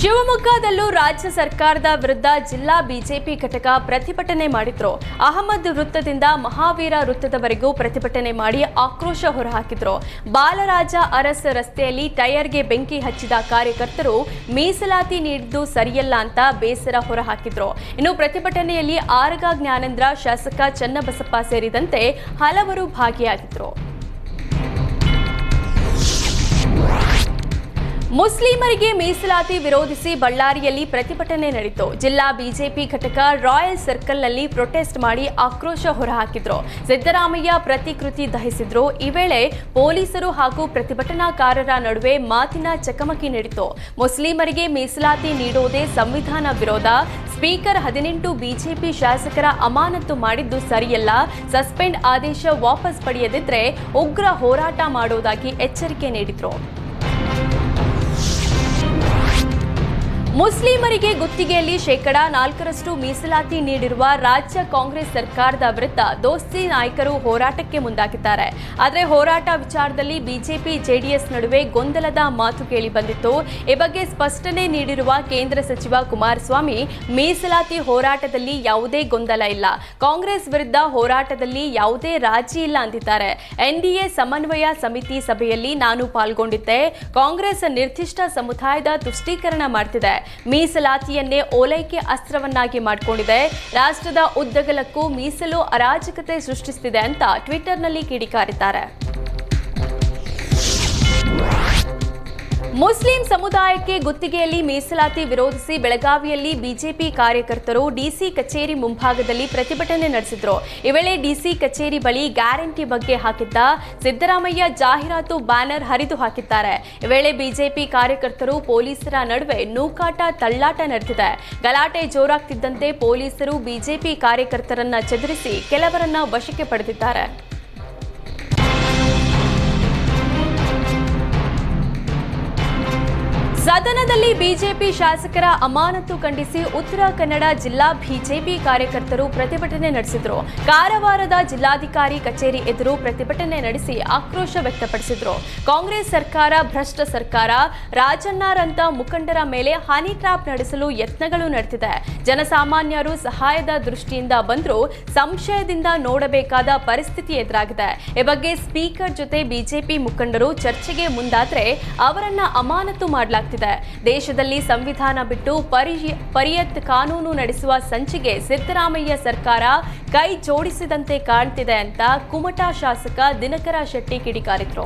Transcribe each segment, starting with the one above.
ಶಿವಮೊಗ್ಗದಲ್ಲೂ ರಾಜ್ಯ ಸರ್ಕಾರದ ವಿರುದ್ಧ ಜಿಲ್ಲಾ ಬಿಜೆಪಿ ಘಟಕ ಪ್ರತಿಭಟನೆ ಮಾಡಿದ್ರು. ಅಹಮದ್ ವೃತ್ತದಿಂದ ಮಹಾವೀರ ವೃತ್ತದವರೆಗೂ ಪ್ರತಿಭಟನೆ ಮಾಡಿ ಆಕ್ರೋಶ ಹೊರಹಾಕಿದ್ರು. ಬಾಲರಾಜ ಅರಸ್ ರಸ್ತೆಯಲ್ಲಿ ಟೈರ್ಗೆ ಬೆಂಕಿ ಹಚ್ಚಿದ ಕಾರ್ಯಕರ್ತರು ಮೀಸಲಾತಿ ನೀಡಿದ್ದು ಸರಿಯಲ್ಲ ಅಂತ ಬೇಸರ ಹೊರಹಾಕಿದ್ರು. ಇನ್ನು ಪ್ರತಿಭಟನೆಯಲ್ಲಿ ಆರಗ ಜ್ಞಾನೇಂದ್ರ, ಶಾಸಕ ಚನ್ನಬಸಪ್ಪ ಸೇರಿದಂತೆ ಹಲವರು ಭಾಗಿಯಾಗಿದ್ರು. ಮುಸ್ಲಿಮರಿಗೆ ಮೀಸಲಾತಿ ವಿರೋಧಿಸಿ ಬಳ್ಳಾರಿಯಲ್ಲಿ ಪ್ರತಿಭಟನೆ ನಡೆಯಿತು. ಜಿಲ್ಲಾ ಬಿಜೆಪಿ ಘಟಕ ರಾಯಲ್ ಸರ್ಕಲ್ನಲ್ಲಿ ಪ್ರೊಟೆಸ್ಟ್ ಮಾಡಿ ಆಕ್ರೋಶ ಹೊರಹಾಕಿದ್ರು. ಸಿದ್ದರಾಮಯ್ಯ ಪ್ರತಿಕೃತಿ ದಹಿಸಿದ್ರು. ಈ ವೇಳೆ ಪೊಲೀಸರು ಹಾಗೂ ಪ್ರತಿಭಟನಾಕಾರರ ನಡುವೆ ಮಾತಿನ ಚಕಮಕಿ ನಡೆಯಿತು. ಮುಸ್ಲಿಮರಿಗೆ ಮೀಸಲಾತಿ ನೀಡುವುದೇ ಸಂವಿಧಾನ ವಿರೋಧ, ಸ್ಪೀಕರ್ 18 ಬಿಜೆಪಿ ಶಾಸಕರ ಅಮಾನತು ಮಾಡಿದ್ದು ಸರಿಯಲ್ಲ, ಸಸ್ಪೆಂಡ್ ಆದೇಶ ವಾಪಸ್ ಪಡೆಯದಿದ್ದರೆ ಉಗ್ರ ಹೋರಾಟ ಮಾಡುವುದಾಗಿ ಎಚ್ಚರಿಕೆ ನೀಡಿದ್ರು. ಮುಸ್ಲಿಮರಿಗೆ ಗುತ್ತಿಗೆಯಲ್ಲಿ 4% ಮೀಸಲಾತಿ ನೀಡಿರುವ ರಾಜ್ಯ ಕಾಂಗ್ರೆಸ್ ಸರ್ಕಾರದ ವಿರುದ್ಧ ದೋಸ್ತಿ ನಾಯಕರು ಹೋರಾಟಕ್ಕೆ ಮುಂದಾಗಿದ್ದಾರೆ. ಆದರೆ ಹೋರಾಟ ವಿಚಾರದಲ್ಲಿ ಬಿಜೆಪಿ ಜೆಡಿಎಸ್ ನಡುವೆ ಗೊಂದಲದ ಮಾತು ಕೇಳಿ ಬಂದಿತ್ತು. ಈ ಬಗ್ಗೆ ಸ್ಪಷ್ಟನೆ ನೀಡಿರುವ ಕೇಂದ್ರ ಸಚಿವ ಕುಮಾರಸ್ವಾಮಿ, ಮೀಸಲಾತಿ ಹೋರಾಟದಲ್ಲಿ ಯಾವುದೇ ಗೊಂದಲ ಇಲ್ಲ, ಕಾಂಗ್ರೆಸ್ ವಿರುದ್ಧ ಹೋರಾಟದಲ್ಲಿ ಯಾವುದೇ ರಾಜಿ ಇಲ್ಲ ಅಂದಿದ್ದಾರೆ. ಎನ್ಡಿಎ ಸಮನ್ವಯ ಸಮಿತಿ ಸಭೆಯಲ್ಲಿ ನಾನು ಪಾಲ್ಗೊಂಡಿದ್ದೆ. ಕಾಂಗ್ರೆಸ್ ನಿರ್ದಿಷ್ಟ ಸಮುದಾಯದ ತುಷ್ಟೀಕರಣ ಮಾಡ್ತಿದೆ, ಮೀಸಲಾತಿಯನ್ನೇ ಓಲೈಕೆ ಅಸ್ತ್ರವನ್ನಾಗಿ ಮಾಡಿಕೊಂಡಿದೆ, ರಾಷ್ಟ್ರದ ಉದ್ದಗಲಕ್ಕೂ ಮೀಸಲು ಅರಾಜಕತೆ ಸೃಷ್ಟಿಸುತ್ತಿದೆ ಅಂತ ಟ್ವಿಟರ್ನಲ್ಲಿ ಕಿಡಿಕಾರಿದ್ದಾರೆ. ಮುಸ್ಲಿಂ ಸಮುದಾಯಕ್ಕೆ ಗುತ್ತಿಗೆಯಲ್ಲಿ ಮೀಸಲಾತಿ ವಿರೋಧಿಸಿ ಬೆಳಗಾವಿಯಲ್ಲಿ ಬಿಜೆಪಿ ಕಾರ್ಯಕರ್ತರು ಡಿಸಿ ಕಚೇರಿ ಮುಂಭಾಗದಲ್ಲಿ ಪ್ರತಿಭಟನೆ ನಡೆಸಿದ್ರು. ಈ ವೇಳೆ ಡಿಸಿ ಕಚೇರಿ ಬಳಿ ಗ್ಯಾರಂಟಿ ಬಗ್ಗೆ ಹಾಕಿದ್ದ ಸಿದ್ದರಾಮಯ್ಯ ಜಾಹೀರಾತು ಬ್ಯಾನರ್ ಹರಿದು ಹಾಕಿದ್ದಾರೆ. ಈ ವೇಳೆ ಬಿಜೆಪಿ ಕಾರ್ಯಕರ್ತರು ಪೊಲೀಸರ ನಡುವೆ ನೂಕಾಟ ತಳ್ಳಾಟ ನಡೆದಿದೆ. ಗಲಾಟೆ ಜೋರಾಗ್ತಿದ್ದಂತೆ ಪೊಲೀಸರು ಬಿಜೆಪಿ ಕಾರ್ಯಕರ್ತರನ್ನ ಚದುರಿಸಿ ಕೆಲವರನ್ನ ವಶಕ್ಕೆ ಪಡೆದಿದ್ದಾರೆ. ಸದನದಲ್ಲಿ ಬಿಜೆಪಿ ಶಾಸಕರ ಅಮಾನತು ಖಂಡಿಸಿ ಉತ್ತರ ಕನ್ನಡ ಜಿಲ್ಲಾ ಬಿಜೆಪಿ ಕಾರ್ಯಕರ್ತರು ಪ್ರತಿಭಟನೆ ನಡೆಸಿದ್ರು. ಕಾರವಾರದ ಜಿಲ್ಲಾಧಿಕಾರಿ ಕಚೇರಿ ಎದುರು ಪ್ರತಿಭಟನೆ ನಡೆಸಿ ಆಕ್ರೋಶ ವ್ಯಕ್ತಪಡಿಸಿದ್ರು. ಕಾಂಗ್ರೆಸ್ ಸರ್ಕಾರ ಭ್ರಷ್ಟ ಸರ್ಕಾರ, ರಾಜಣ್ಣರಂತ ಮುಖಂಡರ ಮೇಲೆ ಹನಿ ಟ್ರ್ಯಾಪ್ ನಡೆಸಲು ಯತ್ನಗಳು ನಡೆದಿದೆ. ಜನಸಾಮಾನ್ಯರು ಸಹಾಯದ ದೃಷ್ಟಿಯಿಂದ ಬಂದರೂ ಸಂಶಯದಿಂದ ನೋಡಬೇಕಾದ ಪರಿಸ್ಥಿತಿ ಎದುರಾಗಿದೆ. ಈ ಬಗ್ಗೆ ಸ್ಪೀಕರ್ ಜೊತೆ ಬಿಜೆಪಿ ಮುಖಂಡರು ಚರ್ಚೆಗೆ ಮುಂದಾದ್ರೆ ಅವರನ್ನ ಅಮಾನತು ಮಾಡಲಾಗಿದೆ. ದೇಶದಲ್ಲಿ ಸಂವಿಧಾನ ಬಿಟ್ಟು ಪರಿಯತ್ ಕಾನೂನು ನಡೆಸುವ ಸಂಚಿಗೆ ಸಿದ್ದರಾಮಯ್ಯ ಸರ್ಕಾರ ಕೈ ಜೋಡಿಸಿದಂತೆ ಕಾಣ್ತಿದೆ ಅಂತ ಕುಮಟಾ ಶಾಸಕ ದಿನಕರ ಶೆಟ್ಟಿ ಕಿಡಿಕಾರಿದ್ರು.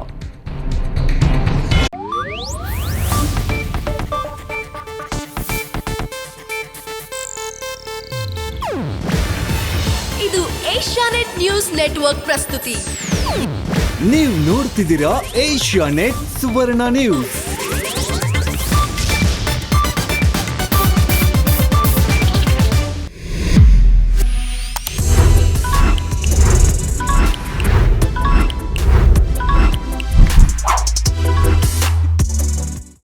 ಇದು ಏಷ್ಯಾನೆಟ್ ನ್ಯೂಸ್ ನೆಟ್ವರ್ಕ್ ಪ್ರಸ್ತುತಿ. ನೀವು ನೋಡ್ತಿದ್ದೀರಾ ಏಷ್ಯಾನೆಟ್ ಸುವರ್ಣ ನ್ಯೂಸ್.